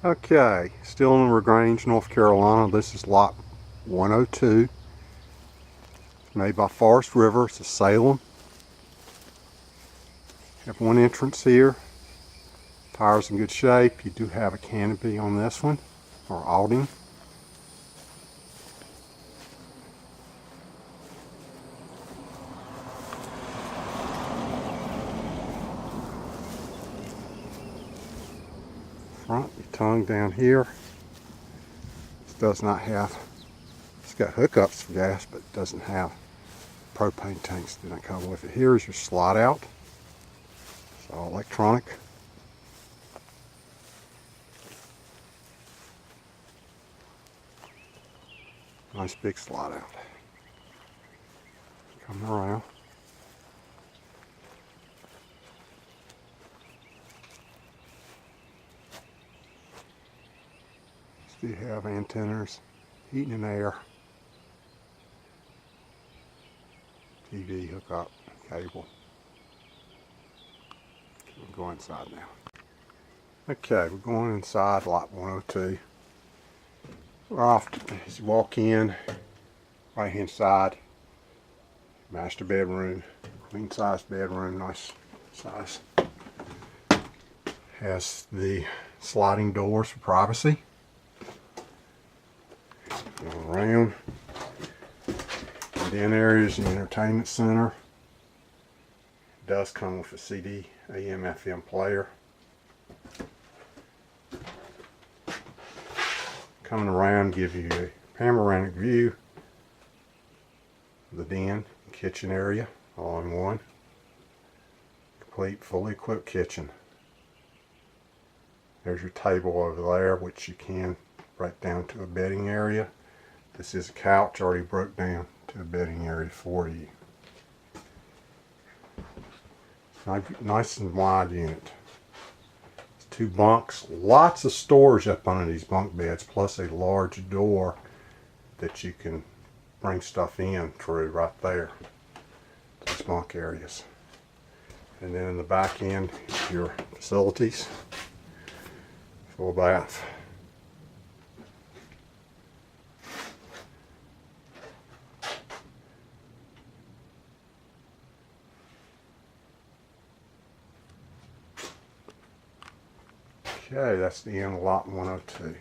Okay, still in Grange, North Carolina. This is lot 102. It's made by Forest River. It's a Salem. Have one entrance here. Tires in good shape. You do have a canopy on this one, or awning. Front, your tongue down here. This does not have, it's got hookups for gas, but it doesn't have propane tanks that don't come with it. Here is your slide out. It's all electronic. Nice big slide out. Coming around. You have antennas, heating and air, TV hookup, cable. We'll go inside now. Okay, we're going inside lot 102. We're off as you walk in, right hand side, master bedroom, queen size bedroom, nice size. Has the sliding doors for privacy. Going around. And then areas the entertainment center. It does come with a CD, AM, FM player. Coming around, give you a panoramic view of the den, kitchen area, all in one. Complete, fully equipped kitchen. There's your table over there, which you can break down to a bedding area. This is a couch already broke down to a bedding area for you. Nice and wide unit. It's 2 bunks, lots of storage up under these bunk beds, plus a large door that you can bring stuff in through right there. These bunk areas. And then in the back end, your facilities. Full bath. Okay, that's the end of lot 102.